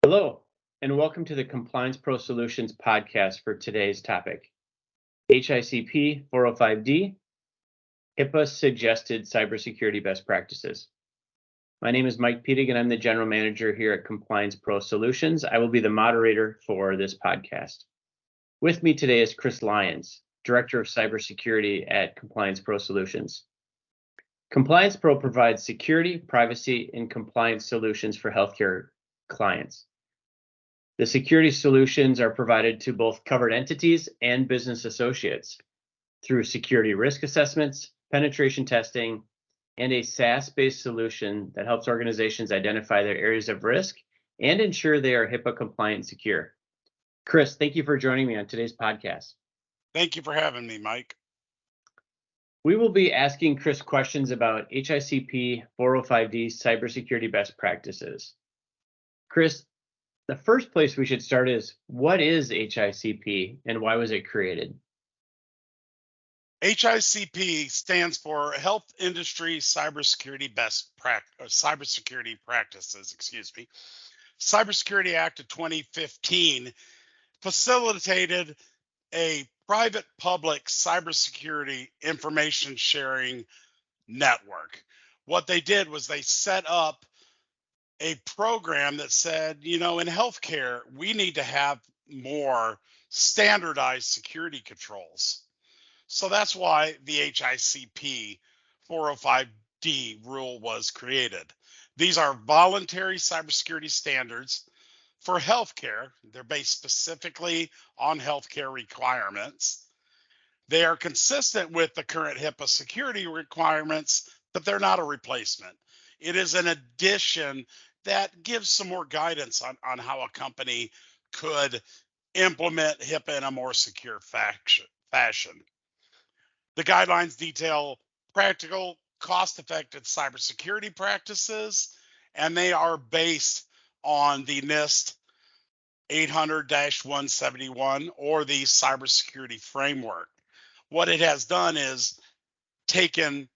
Hello, and welcome to the Compliance Pro Solutions podcast for today's topic, HICP 405D, HIPAA suggested cybersecurity best practices. My name is Mike Petig, and I'm the general manager here at Compliance Pro Solutions. I will be the moderator for this podcast. With me today is Chris Lyons, Director of Cybersecurity at Compliance Pro Solutions. Compliance Pro provides security, privacy, and compliance solutions for healthcare clients. The security solutions are provided to both covered entities and business associates through security risk assessments, penetration testing, and a SaaS-based solution that helps organizations identify their areas of risk and ensure they are HIPAA compliant and secure. Chris, thank you for joining me on today's podcast. Thank you for having me, Mike. We will be asking Chris questions about HICP 405D cybersecurity best practices. Chris, the first place we should start is, what is HICP and why was it created? HICP stands for Health Industry Cybersecurity Cybersecurity Practices. Cybersecurity Act of 2015 facilitated a private-public cybersecurity information sharing network. What they did was they set up a program that said, in healthcare, we need to have more standardized security controls. So that's why the HICP 405D rule was created. These are voluntary cybersecurity standards for healthcare. They're based specifically on healthcare requirements. They are consistent with the current HIPAA security requirements, but they're not a replacement. It is an addition that gives some more guidance on how a company could implement HIPAA in a more secure fashion. The guidelines detail practical, cost-effective cybersecurity practices, and they are based on the NIST 800-171 or the cybersecurity framework. What it has done is taken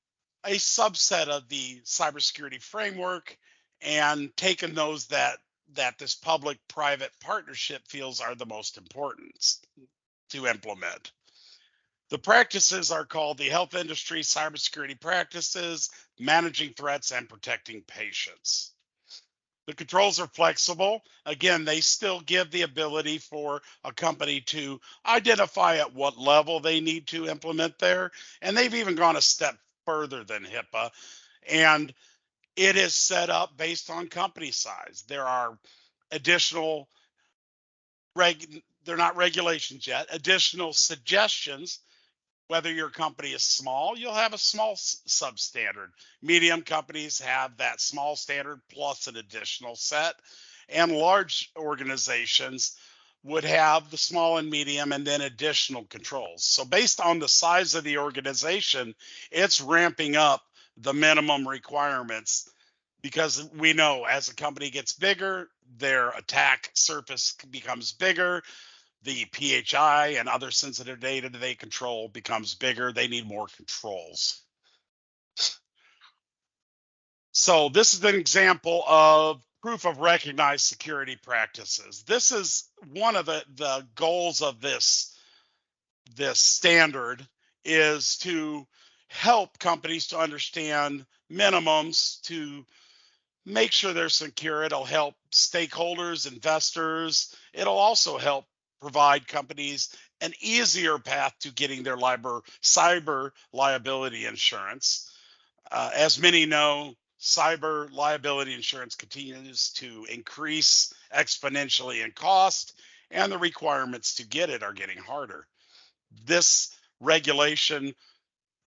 a subset of the cybersecurity framework and taken those that this public-private partnership feels are the most important to implement. The practices are called the Health Industry Cybersecurity Practices, Managing Threats and Protecting Patients. The controls are flexible. Again, they still give the ability for a company to identify at what level they need to implement there. And they've even gone a step further than HIPAA. And it is set up based on company size. There are additional, they're not regulations yet, additional suggestions. Whether your company is small, you'll have a small substandard. Medium companies have that small standard plus an additional set. And large organizations would have the small and medium and then additional controls. So based on the size of the organization, it's ramping up the minimum requirements, because we know as a company gets bigger, their attack surface becomes bigger. The PHI and other sensitive data that they control becomes bigger. They need more controls. So this is an example of proof of recognized security practices. This is one of the goals of this standard, is to help companies to understand minimums to make sure they're secure. It'll help stakeholders, investors. It'll also help provide companies an easier path to getting their cyber liability insurance. As many know, cyber liability insurance continues to increase exponentially in cost, and the requirements to get it are getting harder. This regulation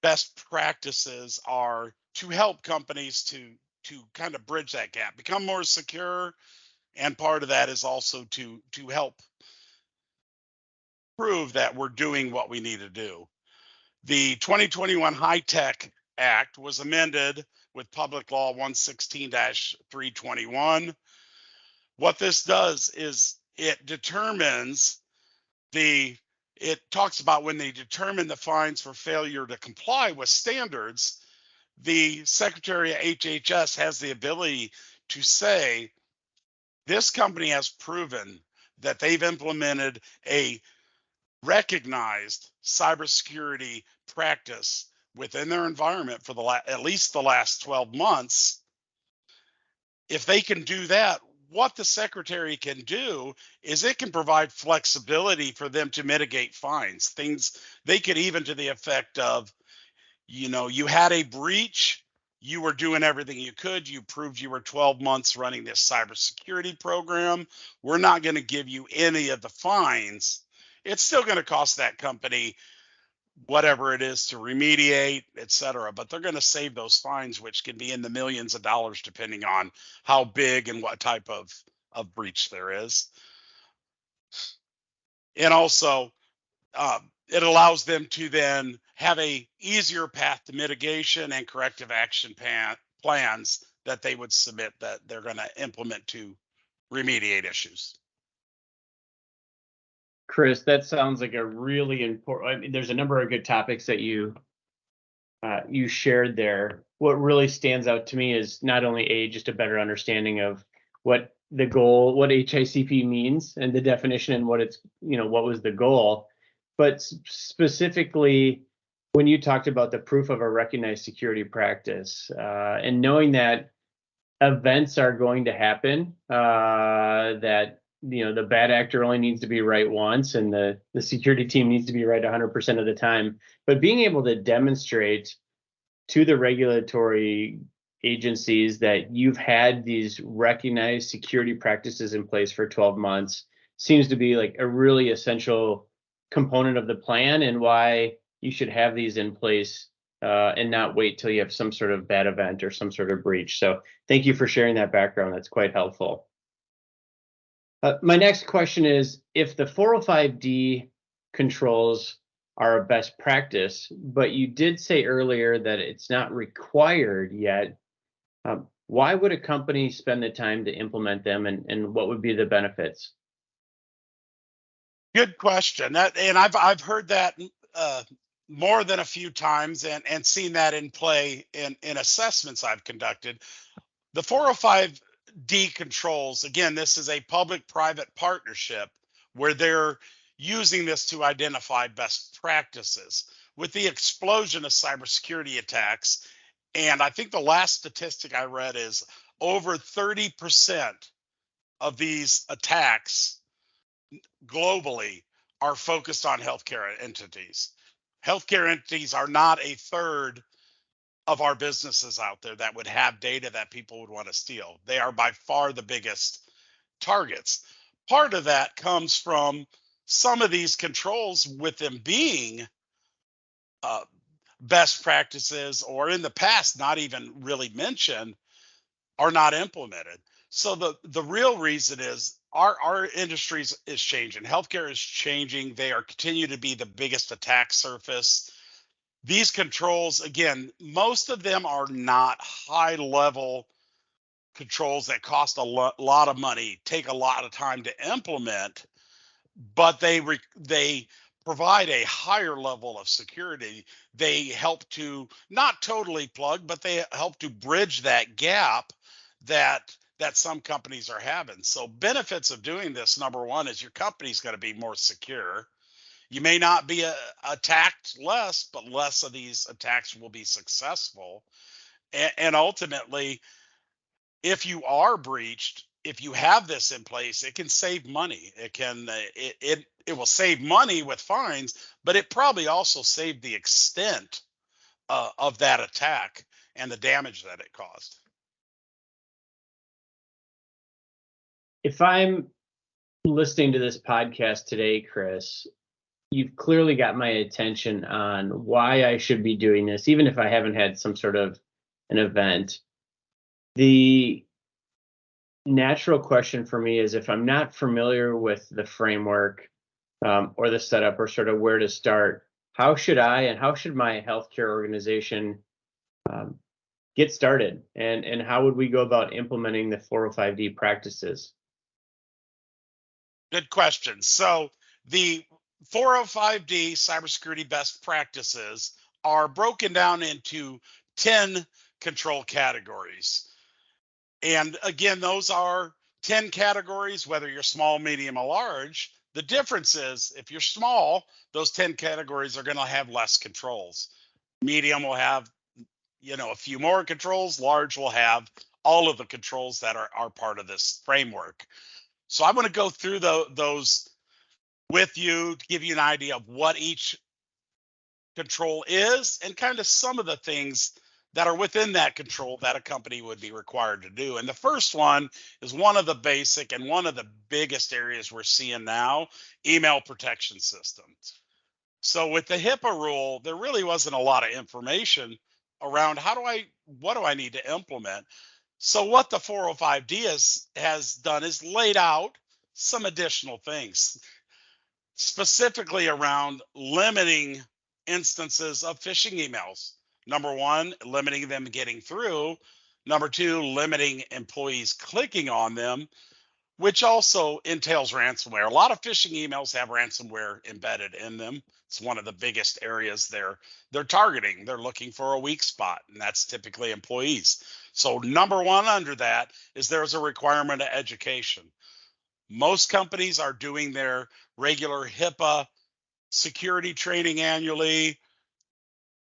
best practices are to help companies to kind of bridge that gap, become more secure, and part of that is also to help prove that we're doing what we need to do. The 2021 HITECH Act was amended with Public Law 116-321. What this does is it talks about when they determine the fines for failure to comply with standards, the Secretary of HHS has the ability to say, This company has proven that they've implemented a recognized cybersecurity practice within their environment for at least the last 12 months. If they can do that, what the secretary can do is it can provide flexibility for them to mitigate fines. Things they could even to the effect of, you had a breach, you were doing everything you could, you proved you were 12 months running this cybersecurity program. We're not going to give you any of the fines. It's still going to cost that company whatever it is to remediate, et cetera. But they're going to save those fines, which can be in the millions of dollars, depending on how big and what type of breach there is. And also, it allows them to then have a easier path to mitigation and corrective action plans that they would submit that they're going to implement to remediate issues. Chris, that sounds like a really important. I mean, there's a number of good topics that you shared there. What really stands out to me is not only just a better understanding of what the goal, what HICP means, and the definition, and what it's what was the goal, but specifically when you talked about the proof of a recognized security practice, and knowing that events are going to happen, that the bad actor only needs to be right once, and the security team needs to be right 100% of the time. But being able to demonstrate to the regulatory agencies that you've had these recognized security practices in place for 12 months seems to be like a really essential component of the plan, and why you should have these in place and not wait till you have some sort of bad event or some sort of breach. So thank you for sharing that background. That's quite helpful. My next question is, if the 405D controls are a best practice, but you did say earlier that it's not required yet, why would a company spend the time to implement them, and what would be the benefits? Good question. And I've heard that more than a few times, and seen that in play in assessments I've conducted. The 405D controls, again, this is a public-private partnership where they're using this to identify best practices. With the explosion of cybersecurity attacks, and I think the last statistic I read is over 30% of these attacks globally are focused on healthcare entities. Healthcare entities are not a third of our businesses out there that would have data that people would want to steal. They are by far the biggest targets. Part of that comes from some of these controls, with them being best practices, or in the past not even really mentioned, are not implemented. So the real reason is our industry is changing. Healthcare is changing. They are continue to be the biggest attack surface. These controls, again, most of them are not high level controls that cost a lot of money, take a lot of time to implement, but they provide a higher level of security. They help to not totally plug, but they help to bridge that gap that some companies are having. So benefits of doing this, number one, is your company's going to be more secure. You may not be attacked less, but less of these attacks will be successful. And ultimately, if you are breached, if you have this in place, it can save money. It will save money with fines, but it probably also saved the extent of that attack and the damage that it caused. If I'm listening to this podcast today, Chris, you've clearly got my attention on why I should be doing this, even if I haven't had some sort of an event. The natural question for me is, if I'm not familiar with the framework or the setup, or sort of where to start, how should I and how should my healthcare organization get started? And how would we go about implementing the 405D practices? Good question. So the 405D cybersecurity best practices are broken down into 10 control categories. And again, those are 10 categories, whether you're small, medium, or large. The difference is if you're small, those 10 categories are going to have less controls. Medium will have, a few more controls. Large will have all of the controls that are part of this framework. So I'm going to go through those with you to give you an idea of what each control is and kind of some of the things that are within that control that a company would be required to do. And the first one is one of the basic and one of the biggest areas we're seeing now, email protection systems. So with the HIPAA rule, there really wasn't a lot of information around what do I need to implement. So what the 405D has done is laid out some additional things, specifically around limiting instances of phishing emails. Number one, limiting them getting through. Number two, limiting employees clicking on them, which also entails ransomware. A lot of phishing emails have ransomware embedded in them. It's one of the biggest areas they're targeting. They're looking for a weak spot, and that's typically employees. So number one under that is there's a requirement of education. Most companies are doing their regular HIPAA security training annually.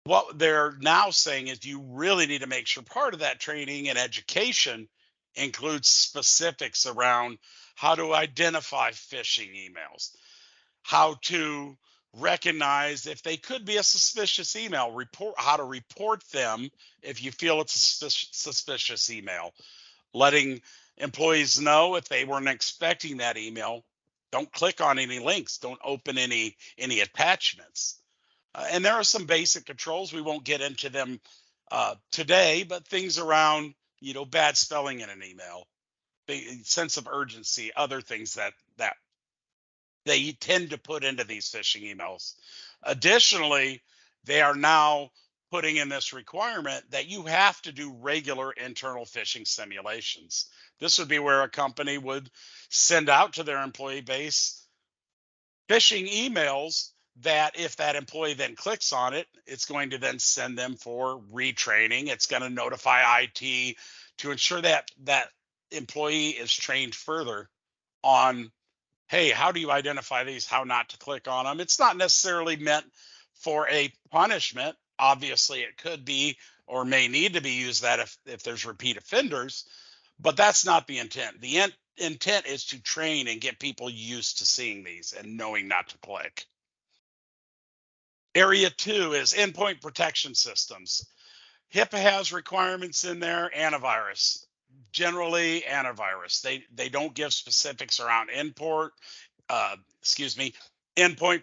What they're now saying is you really need to make sure part of that training and education includes specifics around how to identify phishing emails, how to recognize if they could be a suspicious email, how to report them if you feel it's a suspicious email, letting employees know if they weren't expecting that email, don't click on any links, don't open any attachments. And there are some basic controls. We won't get into them today, but things around, bad spelling in an email, sense of urgency, other things that they tend to put into these phishing emails. Additionally, they are now putting in this requirement that you have to do regular internal phishing simulations. This would be where a company would send out to their employee base phishing emails that if that employee then clicks on it, it's going to then send them for retraining. It's going to notify IT to ensure that that employee is trained further on, hey, how do you identify these, how not to click on them. It's not necessarily meant for a punishment. Obviously, it could be or may need to be used that if there's repeat offenders, but that's not the intent. The intent is to train and get people used to seeing these and knowing not to click. Area 2 is endpoint protection systems. HIPAA has requirements in there, antivirus. Generally, antivirus. They don't give specifics around endpoint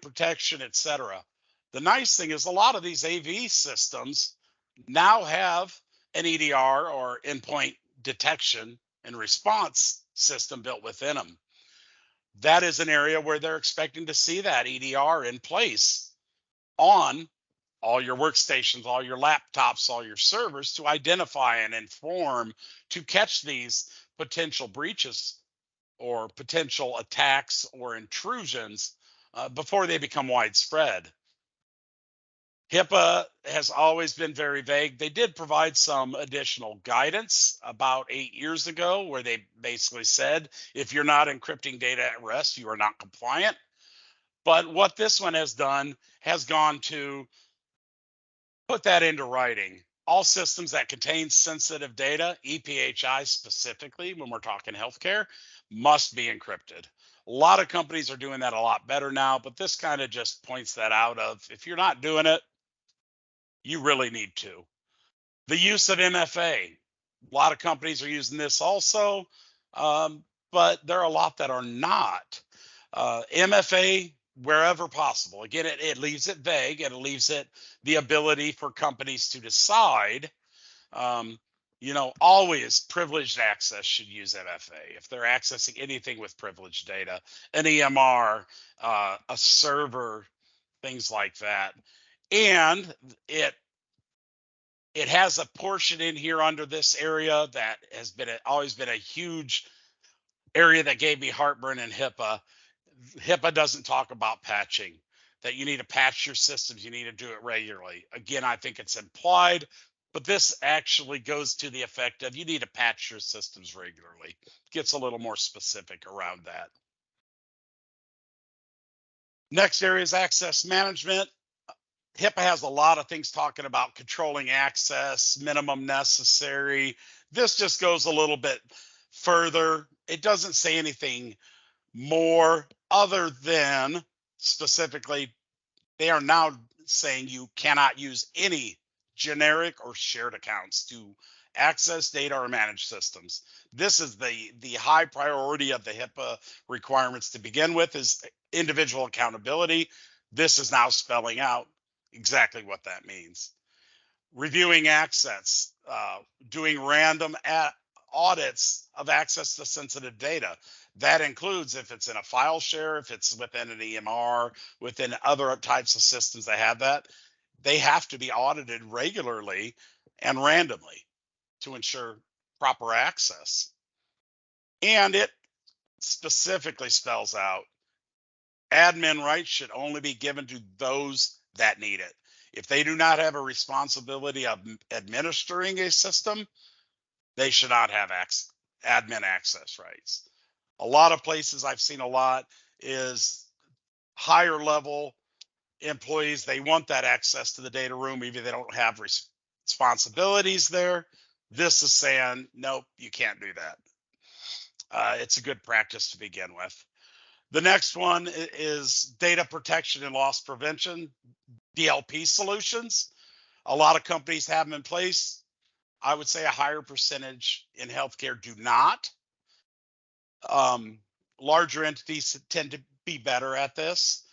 protection, etc. The nice thing is a lot of these AV systems now have an EDR or endpoint detection and response system built within them. That is an area where they're expecting to see that EDR in place on all your workstations, all your laptops, all your servers to identify and inform, to catch these potential breaches or potential attacks or intrusions before they become widespread. HIPAA has always been very vague. They did provide some additional guidance about 8 years ago where they basically said, if you're not encrypting data at rest, you are not compliant. But what this one has done has gone to put that into writing. All systems that contain sensitive data, EPHI specifically, when we're talking healthcare, must be encrypted. A lot of companies are doing that a lot better now, but this kind of just points that out of if you're not doing it, you really need to. The use of MFA. A lot of companies are using this also, but there are a lot that are not. MFA, wherever possible. Again, it leaves it vague and it leaves it the ability for companies to decide. Always privileged access should use MFA. If they're accessing anything with privileged data, an EMR, a server, things like that. And it has a portion in here under this area that has always been a huge area that gave me heartburn in HIPAA. HIPAA doesn't talk about patching, that you need to patch your systems. You need to do it regularly. Again, I think it's implied. But this actually goes to the effect of you need to patch your systems regularly. Gets a little more specific around that. Next area is access management. HIPAA has a lot of things talking about controlling access, minimum necessary. This just goes a little bit further. It doesn't say anything more other than specifically they are now saying you cannot use any generic or shared accounts to access data or manage systems. This is the high priority of the HIPAA requirements to begin with, is individual accountability. This is now spelling out exactly what that means. Reviewing access, doing random audits of access to sensitive data. That includes if it's in a file share, if it's within an EMR, within other types of systems that have that, they have to be audited regularly and randomly to ensure proper access. And it specifically spells out admin rights should only be given to those that need it. If they do not have a responsibility of administering a system, they should not have admin access rights. A lot of places I've seen a lot is higher level employees. They want that access to the data room, even if they don't have responsibilities there. This is saying, nope, you can't do that. It's a good practice to begin with. The next one is data protection and loss prevention, DLP solutions. A lot of companies have them in place. I would say a higher percentage in healthcare do not. Larger entities tend to be better at this.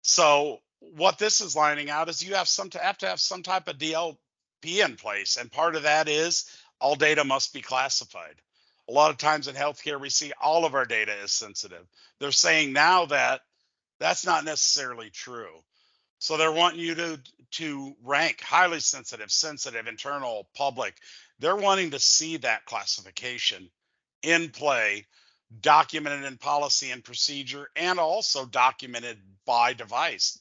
So what this is lining out is you have to have some type of DLP in place, and part of that is all data must be classified. A lot of times in healthcare, we see all of our data is sensitive. They're saying now that that's not necessarily true. So they're wanting you to rank highly sensitive, internal, public. They're wanting to see that classification in play, documented in policy and procedure, and also documented by device.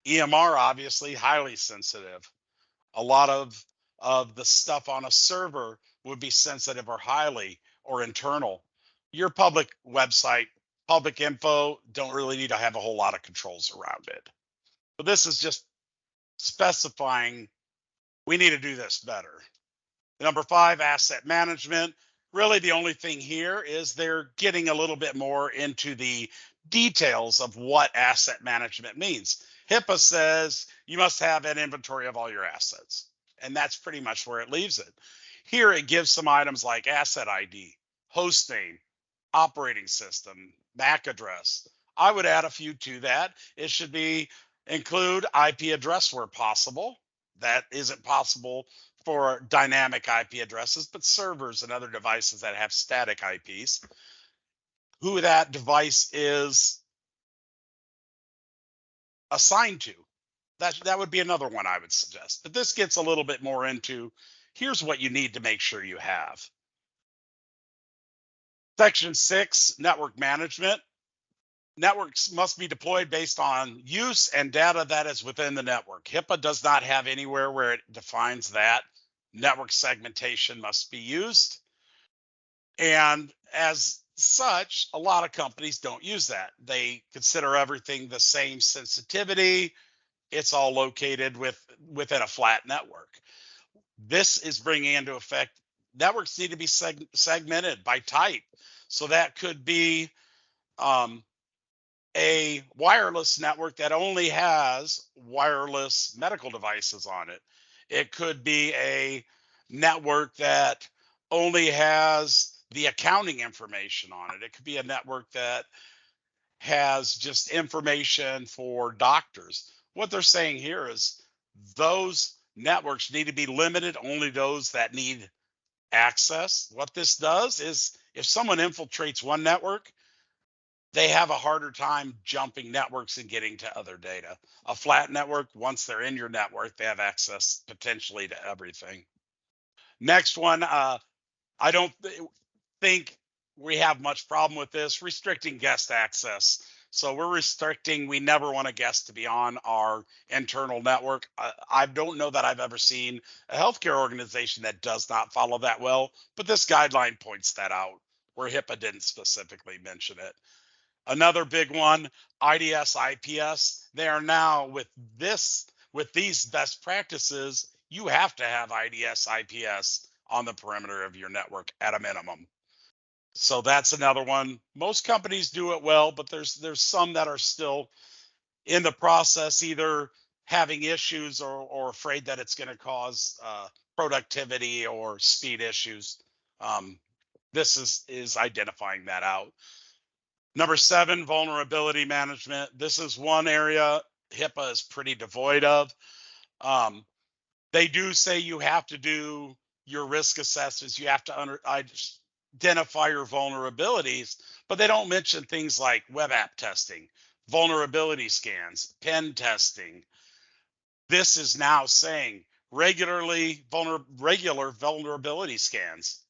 EMR, obviously, highly sensitive. A lot of the stuff on a server would be sensitive or highly or internal. Your public website, public info, don't really need to have a whole lot of controls around it. But this is just specifying we need to do this better. Number 5, asset management. Really, the only thing here is they're getting a little bit more into the details of what asset management means. HIPAA says you must have an inventory of all your assets, and that's pretty much where it leaves it. Here it gives some items like asset ID, host name, operating system, MAC address. I would add a few to that. It should include IP address where possible. That isn't possible for dynamic IP addresses, but servers and other devices that have static IPs. Who that device is assigned to. That would be another one I would suggest. But this gets a little bit more into here's what you need to make sure you have. Section 6, network management. Networks must be deployed based on use and data that is within the network. HIPAA does not have anywhere where it defines that. Network segmentation must be used. And as such, a lot of companies don't use that. They consider everything the same sensitivity. It's all located within a flat network. This is bringing into effect networks need to be segmented by type. So that could be a wireless network that only has wireless medical devices on it. It could be a network that only has the accounting information on it. It could be a network that has just information for doctors. What they're saying here is those networks need to be limited, only those that need access. What this does is if someone infiltrates one network, they have a harder time jumping networks and getting to other data. A flat network, once they're in your network, they have access potentially to everything. Next one, I don't think we have much problem with this, restricting guest access. So we're restricting. We never want a guest to be on our internal network. I don't know that I've ever seen a healthcare organization that does not follow that well, but this guideline points that out where HIPAA didn't specifically mention it. Another big one, IDS, IPS. They are now with these best practices, you have to have IDS, IPS on the perimeter of your network at a minimum. So that's another one. Most companies do it well, but there's some that are still in the process, either having issues or afraid that it's going to cause productivity or speed issues. This is identifying that out. Number 7, vulnerability management. This is one area HIPAA is pretty devoid of. They do say you have to do your risk assessments. You have to identify your vulnerabilities, but they don't mention things like web app testing, vulnerability scans, pen testing. This is now saying regular vulnerability scans.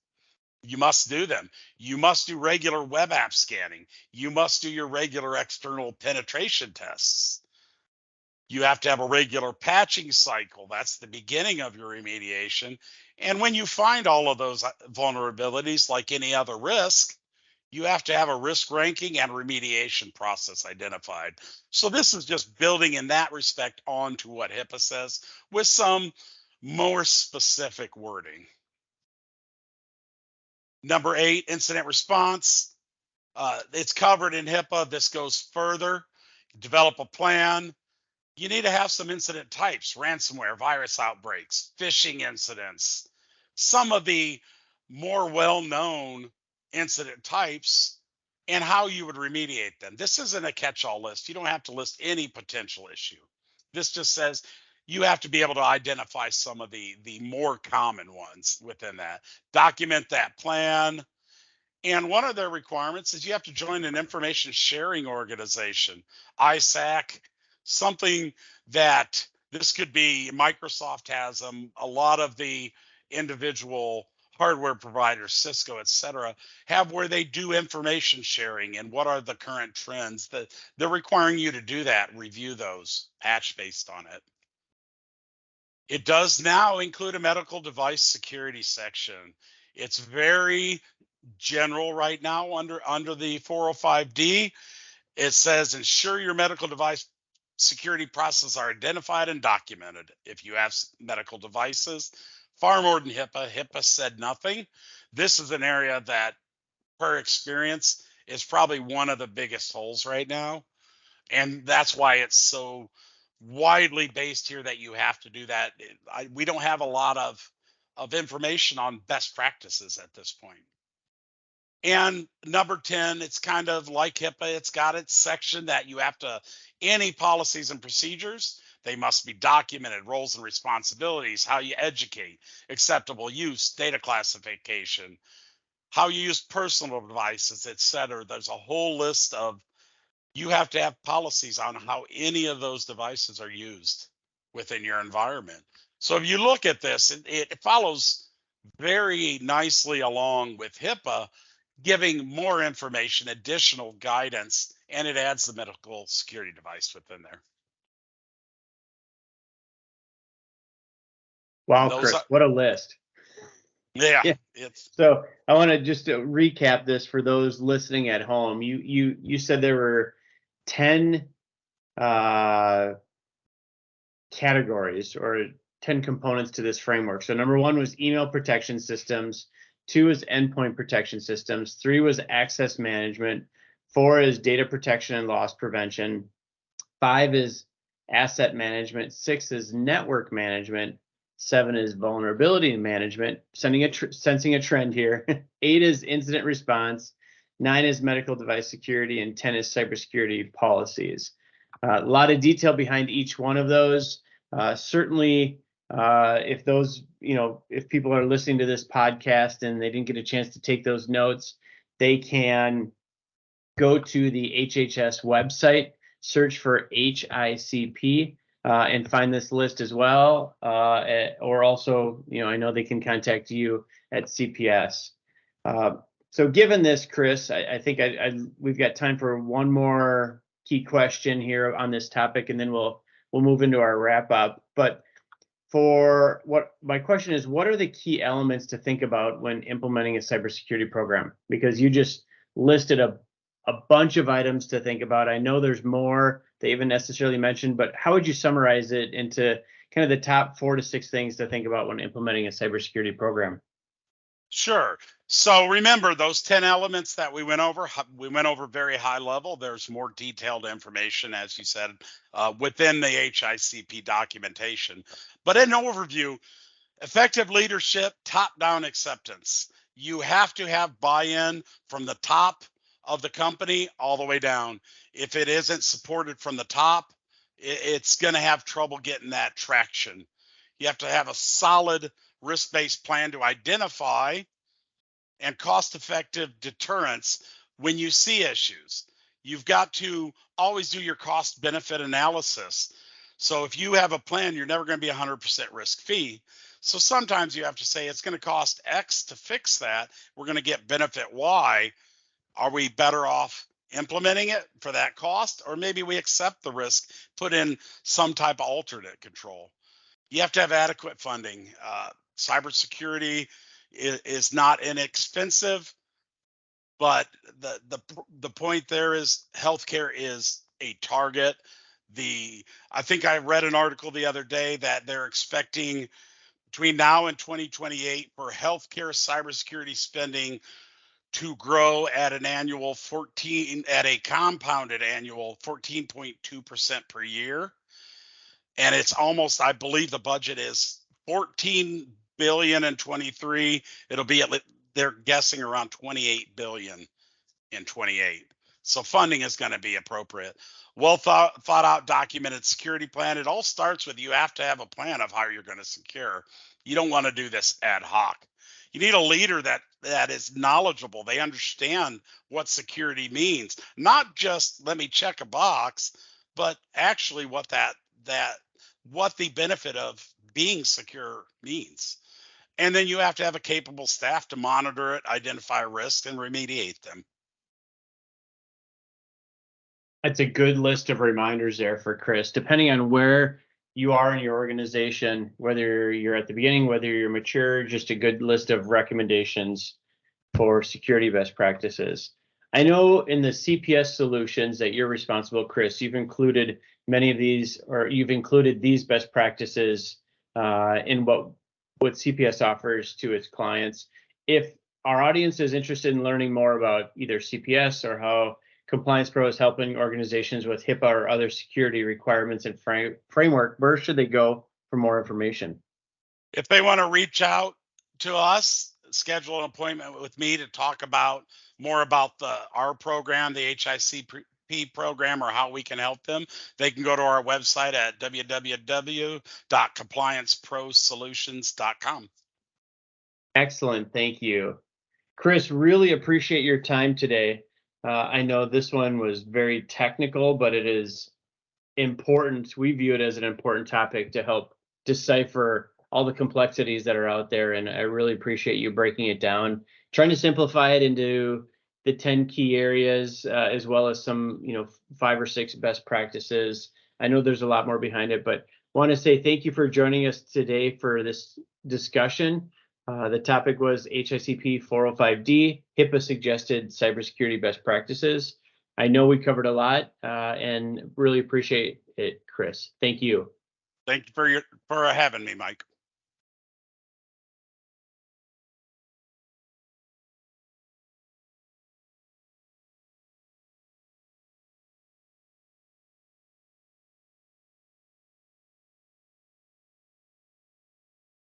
You must do them. You must do regular web app scanning. You must do your regular external penetration tests. You have to have a regular patching cycle. That's the beginning of your remediation. And when you find all of those vulnerabilities, like any other risk, you have to have a risk ranking and remediation process identified. So this is just building in that respect onto what HIPAA says with some more specific wording. Number 8, incident response. It's covered in HIPAA. This goes further. Develop a plan. You need to have some incident types: ransomware, virus outbreaks, phishing incidents, some of the more well-known incident types, and how you would remediate them. This isn't a catch-all list. You don't have to list any potential issue. This just says you have to be able to identify some of the more common ones within that. Document that plan. And one of their requirements is you have to join an information sharing organization, ISAC, something that this could be. Microsoft has them. A lot of the individual hardware providers, Cisco, et cetera, have where they do information sharing and what are the current trends. That they're requiring you to do that, review those, patch based on it. It does now include a medical device security section. It's very general right now under the 405D. It says ensure your medical device security processes are identified and documented. If you have medical devices, far more than HIPAA. HIPAA said nothing. This is an area that, per experience, is probably one of the biggest holes right now. And that's why it's so widely based here that you have to do that. We don't have a lot of information on best practices at this point. And number 10, it's kind of like HIPAA. It's got its section that you have to, any policies and procedures, they must be documented, roles and responsibilities, how you educate, acceptable use, data classification, how you use personal devices, et cetera. There's a whole list of, you have to have policies on how any of those devices are used within your environment. So if you look at this, it follows very nicely along with HIPAA, giving more information, additional guidance, and it adds the medical security device within there. Wow, Chris, what a list. Yeah. So I want to just recap this for those listening at home. You said there were 10 categories or 10 components to this framework. So number 1 was email protection systems. 2 is endpoint protection systems. 3 was access management. 4 is data protection and loss prevention. 5 is asset management. 6 is network management. 7 is vulnerability management, sensing a trend here. 8 is incident response. 9 is medical device security, and 10 is cybersecurity policies. A lot of detail behind each one of those. Certainly, if those, if people are listening to this podcast and they didn't get a chance to take those notes, they can go to the HHS website, search for HICP, and find this list as well. Or also, I know they can contact you at CPS. So given this, Chris, I think we've got time for one more key question here on this topic, and then we'll move into our wrap up. But for what my question is, what are the key elements to think about when implementing a cybersecurity program? Because you just listed a bunch of items to think about. I know there's more they even necessarily mentioned, but how would you summarize it into kind of the top 4 to 6 things to think about when implementing a cybersecurity program? Sure. So remember those 10 elements that we went over very high level. There's more detailed information, as you said, within the HICP documentation. But in overview, effective leadership, top-down acceptance. You have to have buy-in from the top of the company all the way down. If it isn't supported from the top, it's going to have trouble getting that traction. You have to have a solid risk-based plan to identify and cost-effective deterrence when you see issues. You've got to always do your cost-benefit analysis. So if you have a plan, you're never going to be 100% risk-free. So sometimes you have to say it's going to cost X to fix that. We're going to get benefit Y. Are we better off implementing it for that cost? Or maybe we accept the risk, put in some type of alternate control. You have to have adequate funding. Cybersecurity is not inexpensive, but the point there is healthcare is a target. I think I read an article the other day that they're expecting between now and 2028 for healthcare cybersecurity spending to grow at a compounded annual 14.2% per year. And it's almost, I believe the budget is 14 billion in 23. It'll be they're guessing around 28 billion in 28. So funding is going to be appropriate. Well thought out, documented security plan. It all starts with you have to have a plan of how you're going to secure. You don't want to do this ad hoc. You need a leader that is knowledgeable. They understand what security means. Not just let me check a box, but actually what the benefit of being secure means. And then you have to have a capable staff to monitor it, identify risks, and remediate them. That's a good list of reminders there for Chris. Depending on where you are in your organization, whether you're at the beginning, whether you're mature, just a good list of recommendations for security best practices. I know in the CPS solutions that you're responsible, Chris, you've included many of these, or you've included these best practices in what CPS offers to its clients. If our audience is interested in learning more about either CPS or how CompliancePro is helping organizations with HIPAA or other security requirements and framework, where should they go for more information? If they want to reach out to us, schedule an appointment with me to talk about more about our program, the HICP program, or how we can help them, they can go to our website at www.complianceprosolutions.com. Excellent. Thank you. Chris, really appreciate your time today. I know this one was very technical, but it is important. We view it as an important topic to help decipher all the complexities that are out there. And I really appreciate you breaking it down, trying to simplify it into the 10 key areas, as well as some, 5 or 6 best practices. I know there's a lot more behind it, but want to say thank you for joining us today for this discussion. The topic was HICP 405D, HIPAA suggested cybersecurity best practices. I know we covered a lot and really appreciate it, Chris. Thank you. Thank you for having me, Mike.